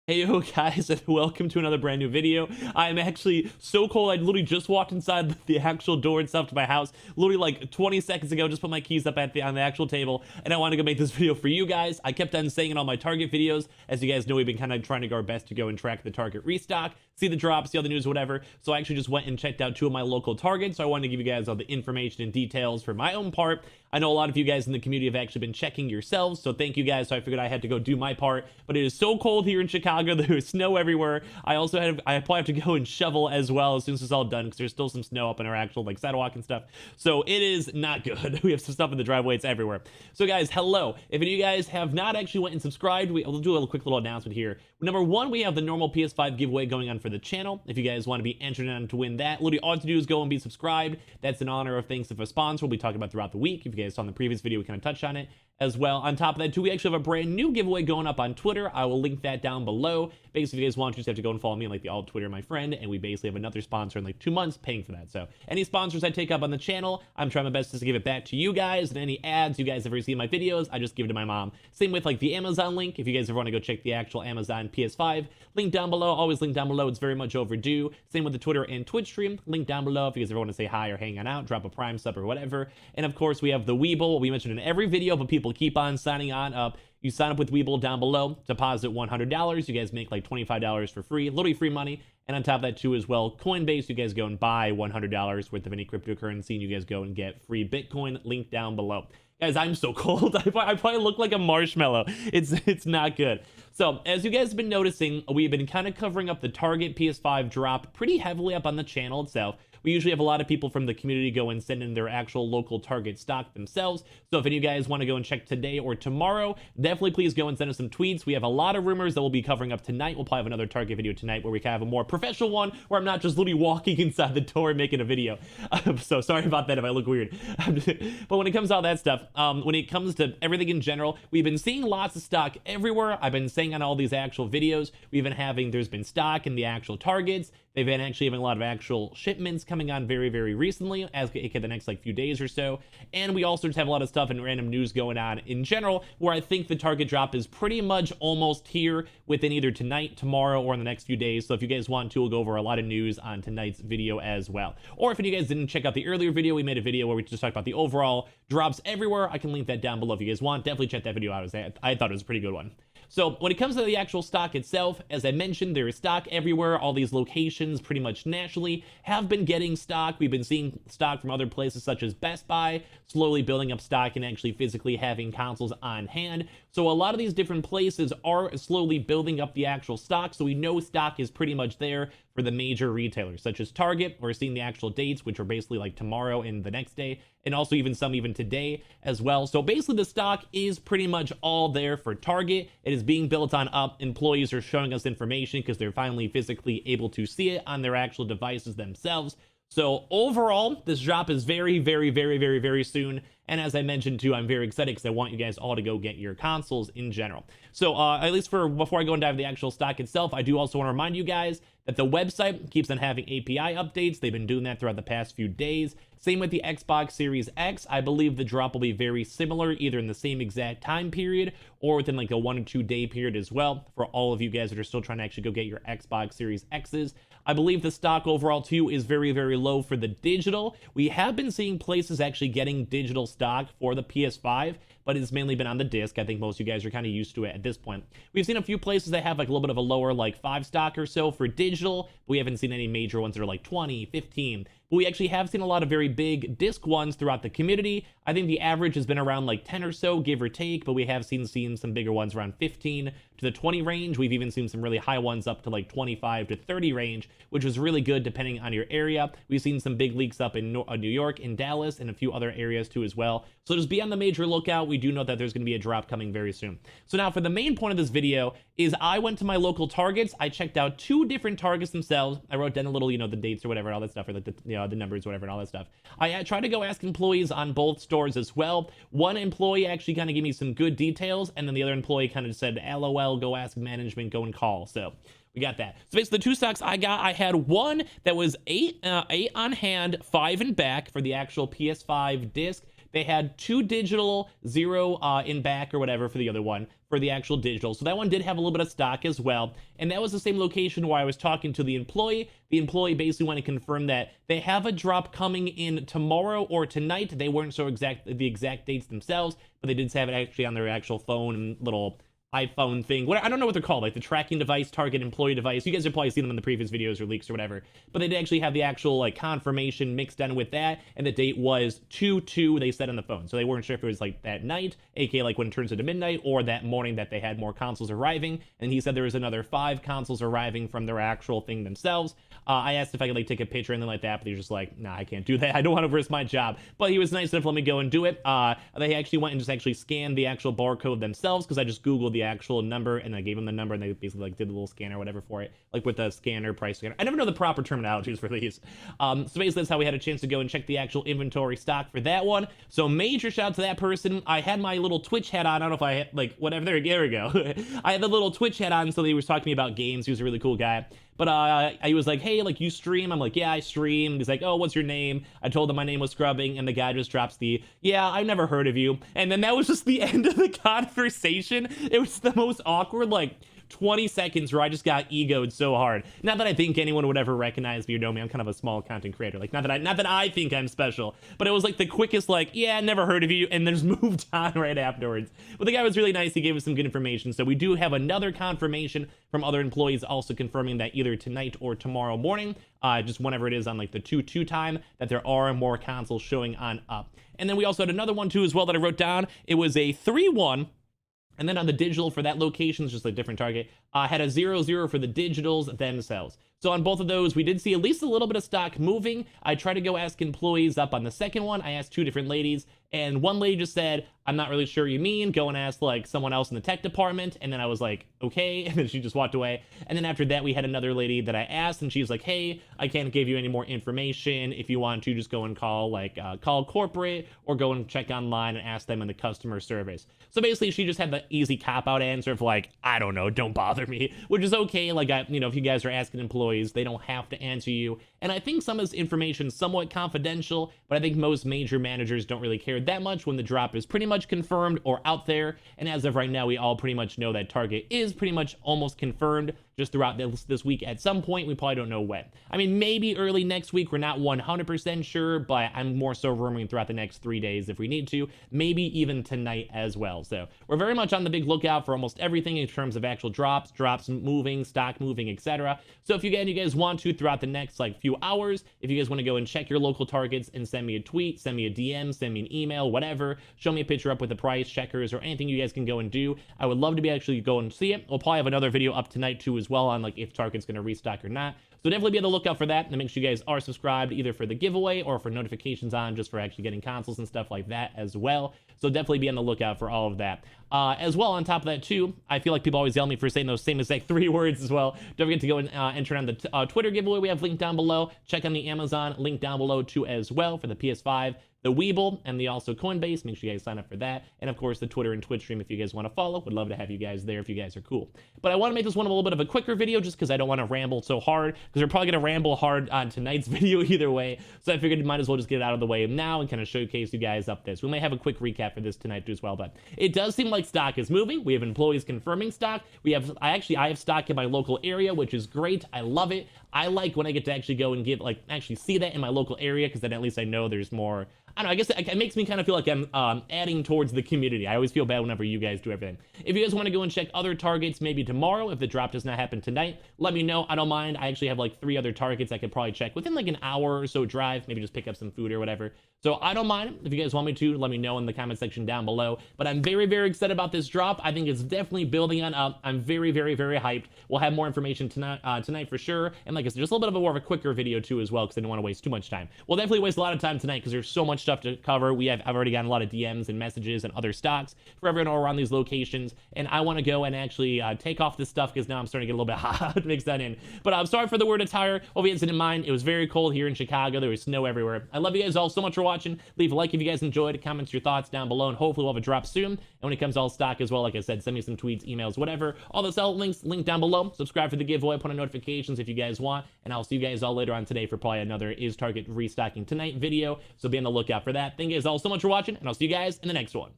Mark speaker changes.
Speaker 1: Hey yo guys, and welcome to another brand new video. I'm actually so cold. I literally just walked inside the actual door and stuff to my house literally like 20 seconds ago. Just put my keys up on the actual table, and I wanted to go make this video for you guys. I kept on saying in all my Target videos, as you guys know, we've been kind of trying to go our best to go and track the Target restock, see the drops, see all the news, whatever. So I actually just went and checked out two of my local Targets. So I wanted to give you guys all the information and details for my own part. I know a lot of you guys in the community have actually been checking yourselves, so thank you guys. So I figured I had to go do my part, but it is so cold here in Chicago. There's snow everywhere. I probably have to go and shovel as well as soon as it's all done, because there's still some snow up in our actual like sidewalk and stuff. So it is not good. We have some stuff in the driveway. It's everywhere. So guys, hello. If any of you guys have not actually went and subscribed, we'll do a quick little announcement here. Number one, we have the normal PS5 giveaway going on for the channel. If you guys want to be entered on to win that, literally all you have to do is go and be subscribed. That's in honor of thanks to a sponsor we'll be talking about throughout the week. If you guys saw in the previous video, we kind of touched on it as well. On top of that too, we actually have a brand new giveaway going up on Twitter. I will link that down below. Basically, if you guys want, you just have to go and follow me on like the alt Twitter, my friend, and we basically have another sponsor in like 2 months paying for that. So any sponsors I take up on the channel, I'm trying my best to give it back to you guys. And any ads you guys ever see in my videos, I just give it to my mom. Same with like the Amazon link. If you guys ever want to go check the actual Amazon PS5, link down below. Always link down below. It's very much overdue. Same with the Twitter and Twitch stream. Link down below if you guys ever want to say hi or hang on out, drop a Prime sub or whatever. And of course, we have the Weeble. We mentioned in every video, but people keep on signing on up. You sign up with Weeble down below, deposit $100. You guys make like $25 for free, literally free money. And on top of that too as well, Coinbase, you guys go and buy $100 worth of any cryptocurrency, and you guys go and get free Bitcoin. Link down below. Guys, I'm so cold. I probably look like a marshmallow. It's not good. So as you guys have been noticing, we've been kind of covering up the Target PS5 drop pretty heavily up on the channel itself. We usually have a lot of people from the community go and send in their actual local Target stock themselves. So if any of you guys want to go and check today or tomorrow, definitely please go and send us some tweets. We have a lot of rumors that we'll be covering up tonight. We'll probably have another Target video tonight where we can have a more professional one, where I'm not just literally walking inside the door and making a video. So sorry about that if I look weird. But when it comes to all that stuff, when it comes to everything in general, we've been seeing lots of stock everywhere. I've been saying on all these actual videos, there's been stock in the actual Targets. They've been actually having a lot of actual shipments coming on very, very recently, as the next like few days or so. And we also just have a lot of stuff and random news going on in general, where I think the Target drop is pretty much almost here within either tonight, tomorrow, or in the next few days. So if you guys want to, we'll go over a lot of news on tonight's video as well. Or if you guys didn't check out the earlier video, we made a video where we just talked about the overall drops everywhere. I can link that down below if you guys want. Definitely check that video out. I thought it was a pretty good one. So when it comes to the actual stock itself, as I mentioned, there is stock everywhere. All these locations pretty much nationally have been getting stock. We've been seeing stock from other places such as Best Buy, slowly building up stock and actually physically having consoles on hand. So a lot of these different places are slowly building up the actual stock. So we know stock is pretty much there for the major retailers such as Target. We're seeing the actual dates, which are basically like tomorrow and the next day, and also even some even today as well. So basically the stock is pretty much all there for Target. It is being built on up. Employees are showing us information because they're finally physically able to see it on their actual devices themselves. So overall, this drop is very, very, very, very, very soon. And as I mentioned too, I'm very excited because I want you guys all to go get your consoles in general. So at least before I go and dive into the actual stock itself, I do also want to remind you guys that the website keeps on having API updates. They've been doing that throughout the past few days. Same with the Xbox Series X. I believe the drop will be very similar, either in the same exact time period or within like a 1 or 2 day period as well, for all of you guys that are still trying to actually go get your Xbox Series X's. I believe the stock overall too is very, very low for the digital. We have been seeing places actually getting digital stock for the PS5, but it's mainly been on the disc. I think most of you guys are kind of used to it at this point. We've seen a few places that have like a little bit of a lower like 5 stock or so for digital, but we haven't seen any major ones that are like 20, 15. But we actually have seen a lot of very big disc ones throughout the community. I think the average has been around like 10 or so, give or take, but we have seen some bigger ones around 15 to the 20 range. We've even seen some really high ones up to like 25 to 30 range, which was really good depending on your area. We've seen some big leaks up in New York, in Dallas, and a few other areas too as well. So just be on the major lookout. We do know that there's going to be a drop coming very soon. So now for the main point of this video is I went to my local Targets. I checked out 2 different Targets themselves. I wrote down a little, the dates or whatever, and all that stuff, or like the numbers, whatever, and all that stuff. I tried to go ask employees on both stores as well. One employee actually kind of gave me some good details, and then the other employee kind of just said, LOL, go ask management, go and call. So we got that. So basically the 2 stocks I had one that was 8 on hand, 5 in back for the actual PS5 disc. They had 2 digital, 0 in back or whatever for the other one. for the actual digital. So that one did have a little bit of stock as well. And that was the same location where I was talking to the employee. The employee basically wanted to confirm that they have a drop coming in tomorrow or tonight. They weren't so the exact dates themselves, but they did have it actually on their actual phone and little iPhone thing. I don't know what they're called, like the tracking device, target employee device. You guys have probably seen them in the previous videos or leaks or whatever, but they did actually have the actual like confirmation mixed in with that, and the date was 2/2 they said on the phone. So they weren't sure if it was like that night, aka like when it turns into midnight, or that morning that they had more consoles arriving. And he said there was another 5 consoles arriving from their actual thing themselves. I asked if I could like take a picture and then like that, but he was just like, nah, I can't do that. I don't want to risk my job. But he was nice enough to let me go and do it. They actually went and just actually scanned the actual barcode themselves, because I just Googled the actual number and I gave them the number, and they basically like did the little scanner or whatever for it, like with the scanner, price scanner. I never know the proper terminologies for these. So basically that's how we had a chance to go and check the actual inventory stock for that one. So major shout out to that person. I had my little Twitch hat on. I don't know if I had like whatever. There we go. I had the little Twitch hat on, so he was talking to me about games. He was a really cool guy. But he was like, hey, like, you stream? I'm like, yeah, I stream. He's like, oh, what's your name? I told him my name was Scrubbing, and the guy just drops the, yeah, I've never heard of you. And then that was just the end of the conversation. It was the most awkward, like, 20 seconds where I just got egoed so hard. Not that I think anyone would ever recognize me or know me. I'm kind of a small content creator. Like, not that I think I'm special, but it was like the quickest, like, yeah, never heard of you, and then just moved on right afterwards. But the guy was really nice. He gave us some good information. So we do have another confirmation from other employees also confirming that either tonight or tomorrow morning, just whenever it is on like the 2/2 time, that there are more consoles showing on up. And then we also had another one too as well that I wrote down. It was a 3-1. And then on the digital for that location, it's just a different target, had a 0-0 for the digitals themselves. So on both of those, we did see at least a little bit of stock moving. I tried to go ask employees up on the second one. I asked 2 different ladies, and one lady just said, I'm not really sure what you mean. Go and ask like someone else in the tech department. And then I was like, okay. And then she just walked away. And then after that, we had another lady that I asked, and she was like, hey, I can't give you any more information. If you want to, just go and call call corporate, or go and check online and ask them in the customer service. So basically, she just had the easy cop-out answer of like, I don't know, don't bother me, which is okay. Like, if you guys are asking employees, they don't have to answer you. And I think some of this information is somewhat confidential, but I think most major managers don't really care that much when the drop is pretty much confirmed or out there. And as of right now, we all pretty much know that Target is pretty much almost confirmed just throughout this week at some point. We probably don't know when. I mean, maybe early next week. We're not 100% sure, but I'm more so rumoring throughout the next 3 days if we need to, maybe even tonight as well. So we're very much on the big lookout for almost everything in terms of actual drops moving, stock moving, etc. So if you guys want to, throughout the next like few hours, if you guys want to go and check your local Targets and send me a tweet, send me a DM, send me an email, whatever, show me a picture up with the price checkers or anything you guys can go and do, I would love to be actually go and see it. We'll probably have another video up tonight too as well on like if Target's going to restock or not. So definitely be on the lookout for that, and make sure you guys are subscribed either for the giveaway or for notifications on, just for actually getting consoles and stuff like that as well. So definitely be on the lookout for all of that. As well, on top of that too, I feel like people always yell at me for saying those same exact 3 words as well. Don't forget to go and enter on the Twitter giveaway we have linked down below. Check on the Amazon link down below too as well for the PS5, the Weeble, and the also Coinbase. Make sure you guys sign up for that. And of course, the Twitter and Twitch stream if you guys want to follow. Would love to have you guys there if you guys are cool. But I want to make this one a little bit of a quicker video just because I don't want to ramble so hard, because we're probably going to ramble hard on tonight's video either way. So I figured you might as well just get it out of the way now and kind of showcase you guys up this. We may have a quick recap for this tonight too as well, but it does seem like stock is moving. We have employees confirming stock. I have stock in my local area, which is great. I love it. I like when I get to actually go and actually see that in my local area, because then at least I know there's more. I don't know, I guess it makes me kind of feel like I'm adding towards the community. I always feel bad whenever you guys do everything. If you guys want to go and check other Targets maybe tomorrow, if the drop does not happen tonight, let me know. I don't mind. I actually have like 3 other Targets I could probably check within like an hour or so drive, maybe just pick up some food or whatever. So I don't mind. If you guys want me to, let me know in the comment section down below. But I'm very, very excited about this drop. I think it's definitely building on up. I'm very, very, very hyped. We'll have more information tonight for sure. And like I said, just a little bit of more of a quicker video too as well, because I don't want to waste too much time. We'll definitely waste a lot of time tonight because there's so much stuff to cover. I've already gotten a lot of DMs and messages and other stocks for everyone around these locations, and I want to go and actually take off this stuff because now I'm starting to get a little bit hot to mix that in. But I'm sorry for the word attire. Hope you guys didn't mind. It was very cold here in Chicago. There was snow everywhere. I love you guys all so much for watching. Leave a like if you guys enjoyed. Comment your thoughts down below, and hopefully we'll have a drop soon. And when it comes to all stock as well, like I said, send me some tweets, emails, whatever. All the sell links linked down below. Subscribe for the giveaway. Put on notifications if you guys want. And I'll see you guys all later on today for probably another Is Target Restocking Tonight video. So be on the lookout for that. Thank you guys all so much for watching, and I'll see you guys in the next one.